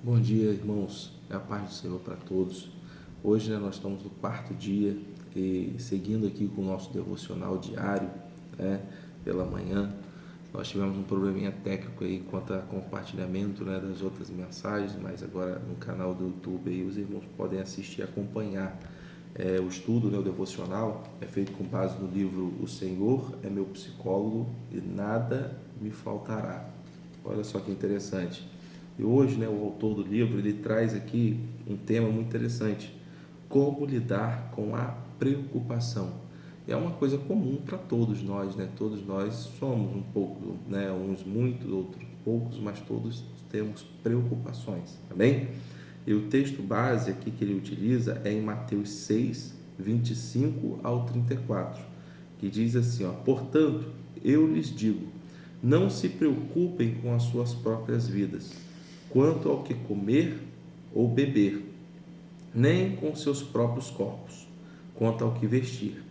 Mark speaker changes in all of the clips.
Speaker 1: Bom dia, irmãos. É a paz do Senhor para todos. Hoje, nós estamos no quarto dia e seguindo aqui com o nosso devocional diário, pela manhã. Nós tivemos um probleminha técnico aí quanto a compartilhamento, das outras mensagens, mas agora no canal do YouTube aí os irmãos podem assistir e acompanhar. O estudo, o devocional, é feito com base no livro O Senhor é meu psicólogo e nada me faltará. Olha só que interessante. E hoje, o autor do livro, ele traz aqui um tema muito interessante: como lidar com a preocupação. É uma coisa comum para todos nós, Todos nós somos um pouco, uns muitos, outros poucos, mas todos temos preocupações, tá bem? E o texto base aqui que ele utiliza é em Mateus 6, 25 ao 34, que diz assim, portanto, eu lhes digo, não se preocupem com as suas próprias vidas, quanto ao que comer ou beber, nem com seus próprios corpos, quanto ao que vestir.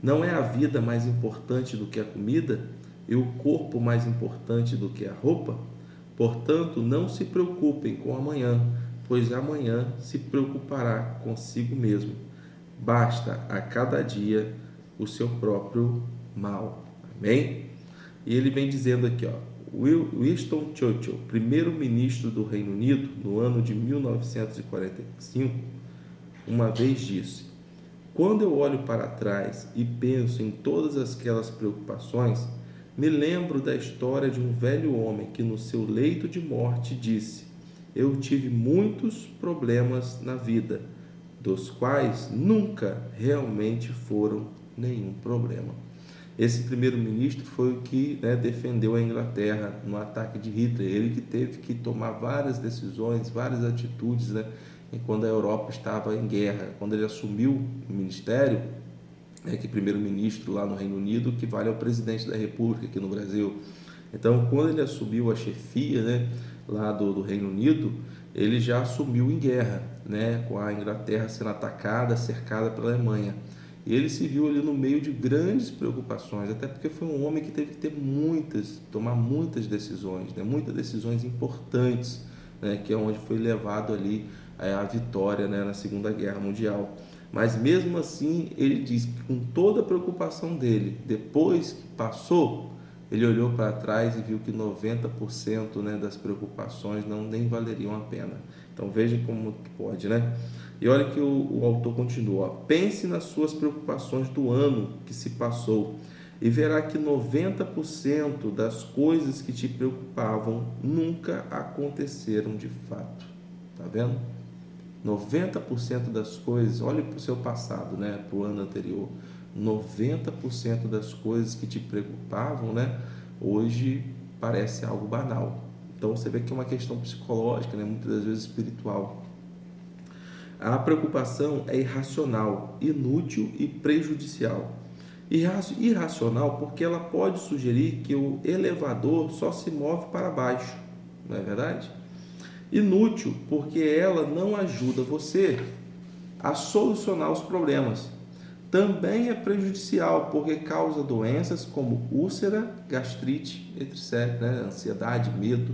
Speaker 1: Não é a vida mais importante do que a comida, e o corpo mais importante do que a roupa? Portanto, não se preocupem com amanhã, pois amanhã se preocupará consigo mesmo. Basta a cada dia o seu próprio mal. Amém? E ele vem dizendo aqui, Winston Churchill, primeiro-ministro do Reino Unido, no ano de 1945, uma vez disse: quando eu olho para trás e penso em todas aquelas preocupações, me lembro da história de um velho homem que no seu leito de morte disse: eu tive muitos problemas na vida, dos quais nunca realmente foram nenhum problema. Esse primeiro-ministro foi o que defendeu a Inglaterra no ataque de Hitler. Ele que teve que tomar várias decisões, várias atitudes, quando a Europa estava em guerra. Quando ele assumiu o ministério, que primeiro-ministro lá no Reino Unido, que vale ao presidente da República aqui no Brasil. Então, quando ele assumiu a chefia, lá do Reino Unido, ele já assumiu em guerra, com a Inglaterra sendo atacada, cercada pela Alemanha. E ele se viu ali no meio de grandes preocupações, até porque foi um homem que teve que tomar muitas decisões, muitas decisões importantes, que é onde foi levado ali a vitória, na Segunda Guerra Mundial. Mas mesmo assim, ele diz que com toda a preocupação dele, depois que passou, ele olhou para trás e viu que 90% das preocupações nem valeriam a pena. Então vejam como pode, E olha que o autor continua, pense nas suas preocupações do ano que se passou e verá que 90% das coisas que te preocupavam nunca aconteceram de fato. Tá vendo? 90% das coisas, olhe para o seu passado, para o ano anterior, 90% das coisas que te preocupavam, hoje parece algo banal. Então você vê que é uma questão psicológica, muitas das vezes espiritual. A preocupação é irracional, inútil e prejudicial. Irracional porque ela pode sugerir que o elevador só se move para baixo, não é verdade? Inútil porque ela não ajuda você a solucionar os problemas. Também é prejudicial porque causa doenças como úlcera, gastrite, etc., ansiedade, medo.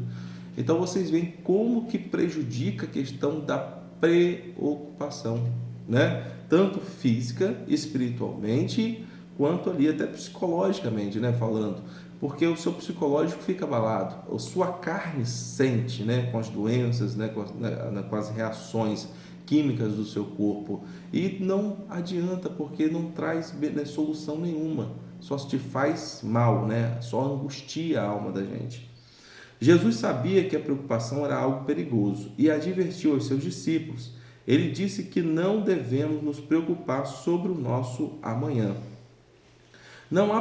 Speaker 1: Então vocês veem como que prejudica a questão da preocupação, tanto física, espiritualmente, quanto ali até psicologicamente, falando. Porque o seu psicológico fica abalado, a sua carne sente, com as doenças, com as reações químicas do seu corpo, e não adianta, porque não traz solução nenhuma, só te faz mal, só angustia a alma da gente. Jesus sabia que a preocupação era algo perigoso e advertiu aos seus discípulos. Ele disse que não devemos nos preocupar sobre o nosso amanhã. Não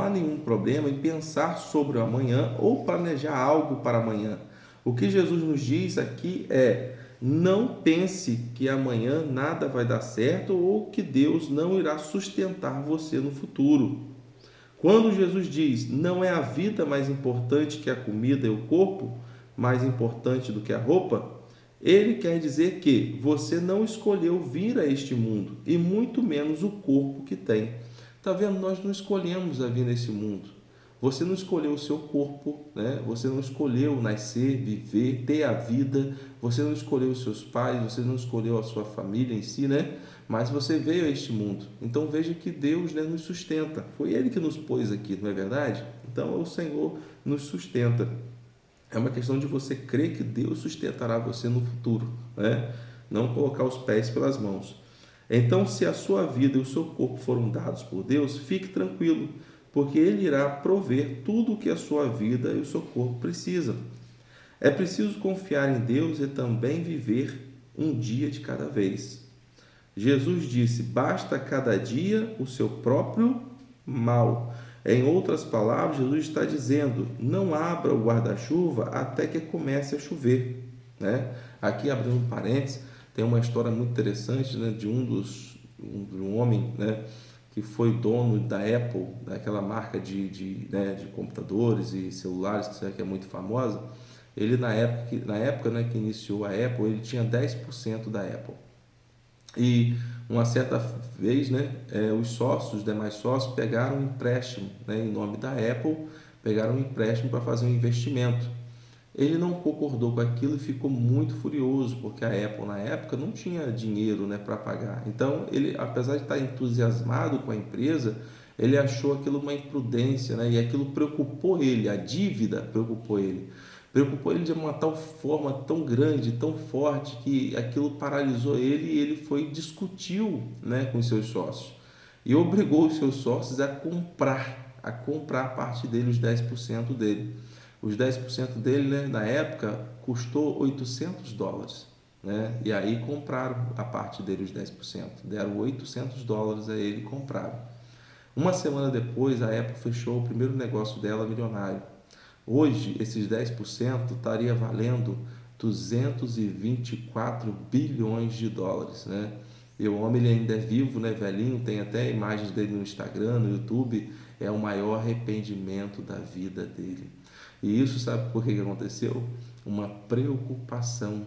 Speaker 1: há nenhum problema em pensar sobre o amanhã ou planejar algo para amanhã. O que Jesus nos diz aqui é: não pense que amanhã nada vai dar certo ou que Deus não irá sustentar você no futuro. Quando Jesus diz: não é a vida mais importante que a comida e o corpo, mais importante do que a roupa, ele quer dizer que você não escolheu vir a este mundo, e muito menos o corpo que tem. Está vendo? Nós não escolhemos a vir nesse mundo. Você não escolheu o seu corpo, né? Você não escolheu nascer, viver, ter a vida. Você não escolheu os seus pais, você não escolheu a sua família em si, né? Mas você veio a este mundo. Então veja que Deus, né, nos sustenta. Foi Ele que nos pôs aqui, não é verdade? Então o Senhor nos sustenta. É uma questão de você crer que Deus sustentará você no futuro, né? Não colocar os pés pelas mãos. Então, se a sua vida e o seu corpo foram dados por Deus, fique tranquilo, porque Ele irá prover tudo o que a sua vida e o seu corpo precisam. É preciso confiar em Deus e também viver um dia de cada vez. Jesus disse: basta cada dia o seu próprio mal. Em outras palavras, Jesus está dizendo: não abra o guarda-chuva até que comece a chover, né? Aqui, abrindo um parênteses, tem uma história muito interessante, né, de um homem, né, que foi dono da Apple, daquela marca de computadores e celulares que é muito famosa. Ele, na época, né, que iniciou a Apple, ele tinha 10% da Apple. E uma certa vez, né, os demais sócios pegaram um empréstimo, né, em nome da Apple, pegaram um empréstimo para fazer um investimento. Ele não concordou com aquilo e ficou muito furioso, porque a Apple na época não tinha dinheiro, né, para pagar. Então, ele, apesar de estar entusiasmado com a empresa, ele achou aquilo uma imprudência, né, e aquilo preocupou ele, a dívida preocupou ele. Preocupou ele de uma tal forma tão grande, tão forte, que aquilo paralisou ele e ele foi discutiu, né, com os seus sócios. E obrigou os seus sócios a comprar parte dele, os 10% dele. Os 10% dele, né, na época, custou $800, né? E aí compraram a parte dele, os 10%. Deram $800 a ele e compraram. Uma semana depois, a Apple fechou o primeiro negócio dela milionário. Hoje, esses 10% estaria valendo 224 bilhões de dólares, né? E o homem, ele ainda é vivo, né, velhinho, tem até imagens dele no Instagram, no YouTube. É o maior arrependimento da vida dele. E isso, sabe por que aconteceu? Uma preocupação,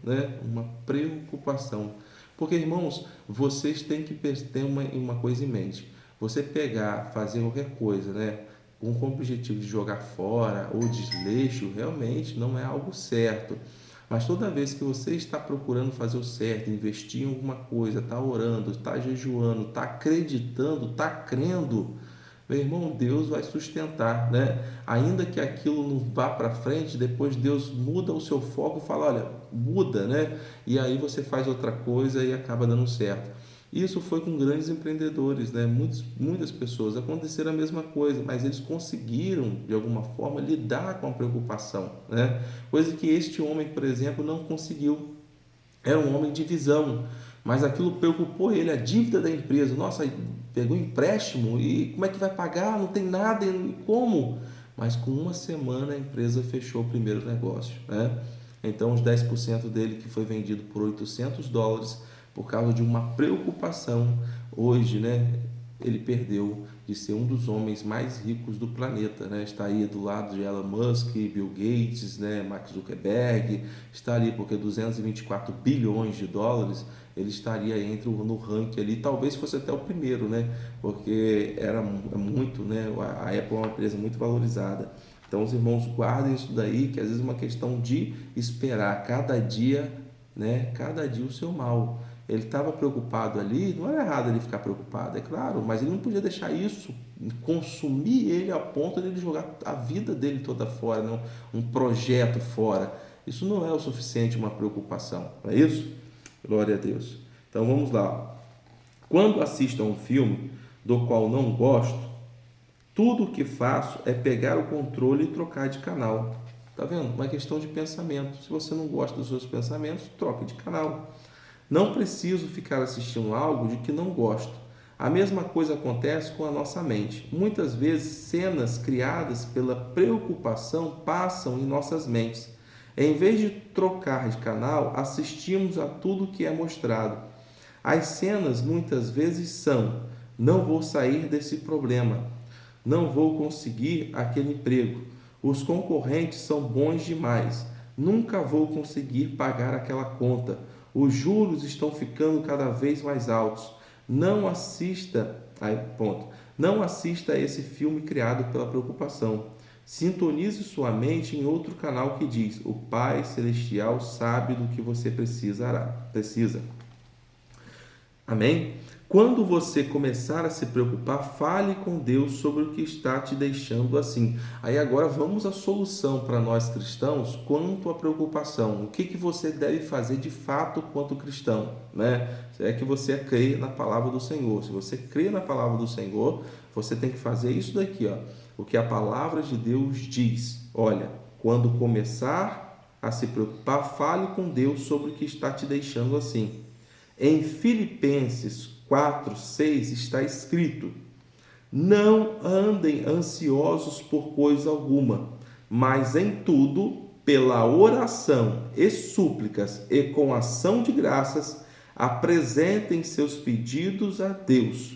Speaker 1: né? Uma preocupação. Porque, irmãos, vocês têm que ter uma coisa em mente. Você pegar, fazer qualquer coisa, né, com o objetivo de jogar fora ou desleixo, realmente não é algo certo. Mas toda vez que você está procurando fazer o certo, investir em alguma coisa, está orando, está jejuando, está acreditando, está crendo, meu irmão, Deus vai sustentar, né? Ainda que aquilo não vá para frente, depois Deus muda o seu foco e fala, olha, muda, né? E aí você faz outra coisa e acaba dando certo. Isso foi com grandes empreendedores, né? Muitas pessoas aconteceram a mesma coisa, mas eles conseguiram, de alguma forma, lidar com a preocupação, né? Coisa que este homem, por exemplo, não conseguiu. Era um homem de visão, mas aquilo preocupou ele, a dívida da empresa. Nossa, pegou empréstimo e como é que vai pagar? Não tem nada, e como? Mas com uma semana a empresa fechou o primeiro negócio, né? Então os 10% dele, que foi vendido por $800, por causa de uma preocupação, hoje, né, ele perdeu de ser um dos homens mais ricos do planeta, né? Está aí do lado de Elon Musk, Bill Gates, né, Mark Zuckerberg, está ali porque 224 bilhões de dólares, ele estaria no ranking ali, talvez fosse até o primeiro, né? Porque era muito, né? A Apple é uma empresa muito valorizada. Então os irmãos guardem isso daí, que às vezes é uma questão de esperar cada dia, né? Cada dia o seu mal. Ele estava preocupado ali, não era errado ele ficar preocupado, é claro, mas ele não podia deixar isso consumir ele a ponto de ele jogar a vida dele toda fora, não, um projeto fora. Isso não é o suficiente uma preocupação, não é isso? Glória a Deus. Então vamos lá. Quando assisto a um filme do qual não gosto, tudo o que faço é pegar o controle e trocar de canal. Tá vendo? Uma questão de pensamento. Se você não gosta dos seus pensamentos, troque de canal. Não preciso ficar assistindo algo de que não gosto. A mesma coisa acontece com a nossa mente. Muitas vezes, cenas criadas pela preocupação passam em nossas mentes. Em vez de trocar de canal, assistimos a tudo que é mostrado. As cenas muitas vezes são: não vou sair desse problema, não vou conseguir aquele emprego, os concorrentes são bons demais, nunca vou conseguir pagar aquela conta, os juros estão ficando cada vez mais altos, não assista, aí, ponto. Não assista a esse filme criado pela preocupação. Sintonize sua mente em outro canal que diz: o Pai Celestial sabe do que você precisa. Amém? Quando você começar a se preocupar, fale com Deus sobre o que está te deixando assim. Aí agora vamos à solução para nós cristãos quanto à preocupação. O que você deve fazer de fato quanto cristão, né? É que você crê na palavra do Senhor. Se você crê na palavra do Senhor, você tem que fazer isso daqui, ó. O que a palavra de Deus diz. Olha, quando começar a se preocupar, fale com Deus sobre o que está te deixando assim. Em Filipenses 4:6 está escrito: não andem ansiosos por coisa alguma, mas em tudo, pela oração e súplicas e com ação de graças, apresentem seus pedidos a Deus.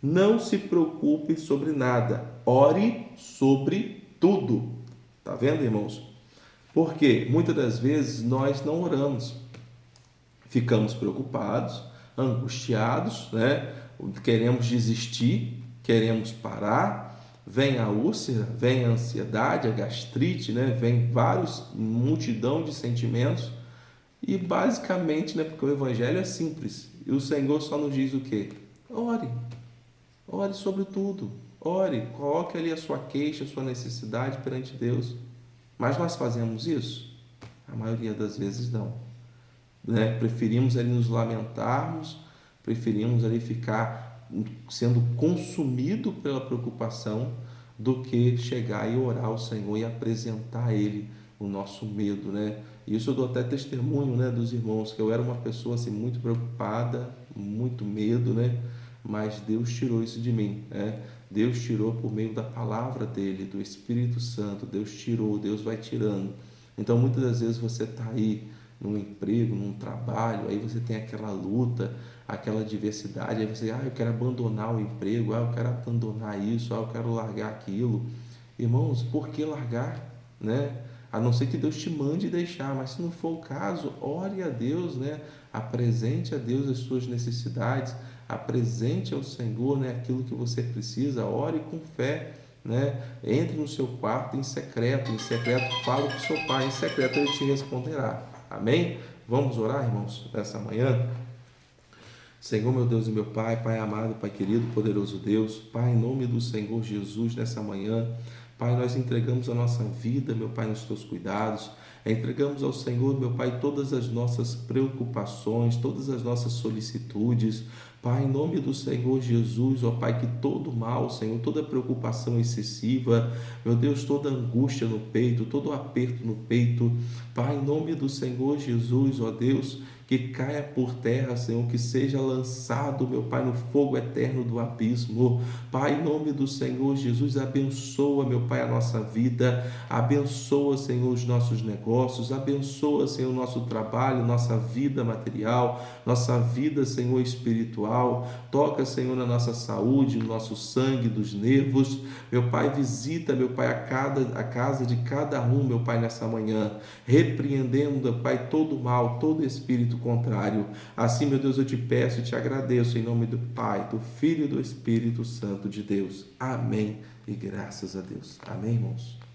Speaker 1: Não se preocupe sobre nada, ore sobre tudo. Tá vendo, irmãos? Porque muitas das vezes nós não oramos. Ficamos preocupados, angustiados, né? Queremos desistir, queremos parar, vem a úlcera, vem a ansiedade, a gastrite, né? Vem multidão de sentimentos e basicamente, né? Porque o evangelho é simples e o Senhor só nos diz o quê? Ore sobre tudo, ore, coloque ali a sua queixa, a sua necessidade perante Deus. Mas nós fazemos isso? A maioria das vezes não. Né? Preferimos ali nos lamentarmos, preferimos ali ficar sendo consumido pela preocupação do que chegar e orar ao Senhor e apresentar a Ele o nosso medo, né? Isso eu dou até testemunho, né, dos irmãos, que eu era uma pessoa assim muito preocupada, muito medo, né? Mas Deus tirou isso de mim, né? Deus tirou por meio da palavra dele, do Espírito Santo. Deus tirou, Deus vai tirando. Então muitas das vezes você está aí num emprego, num trabalho, aí você tem aquela luta, aquela adversidade, aí você, eu quero abandonar o emprego, eu quero abandonar isso, eu quero largar aquilo. Irmãos, por que largar, né? A não ser que Deus te mande deixar, mas se não for o caso, ore a Deus, né? Apresente a Deus as suas necessidades, apresente ao Senhor, né, aquilo que você precisa, ore com fé, né? Entre no seu quarto em secreto fala com o seu pai, em secreto ele te responderá. Amém? Vamos orar, irmãos, nessa manhã? Senhor, meu Deus e meu Pai, Pai amado, Pai querido, poderoso Deus, Pai, em nome do Senhor Jesus, nessa manhã, Pai, nós entregamos a nossa vida, meu Pai, nos teus cuidados, entregamos ao Senhor, meu Pai, todas as nossas preocupações, todas as nossas solicitudes, Pai, em nome do Senhor Jesus, ó Pai, que todo mal, Senhor, toda preocupação excessiva, meu Deus, toda angústia no peito, todo aperto no peito, Pai, em nome do Senhor Jesus, ó Deus, que caia por terra, Senhor, que seja lançado, meu Pai, no fogo eterno do abismo. Pai, em nome do Senhor Jesus, abençoa, meu Pai, a nossa vida, abençoa, Senhor, os nossos negócios, abençoa, Senhor, o nosso trabalho, nossa vida material, nossa vida, Senhor, espiritual. Toca, Senhor, na nossa saúde, no nosso sangue, dos nervos. Meu Pai, visita, meu Pai, a casa de cada um, meu Pai, nessa manhã, repreendendo, meu Pai, todo mal, todo espírito contrário. Assim, meu Deus, eu te peço e te agradeço em nome do Pai, do Filho e do Espírito Santo de Deus. Amém. E graças a Deus. Amém, irmãos.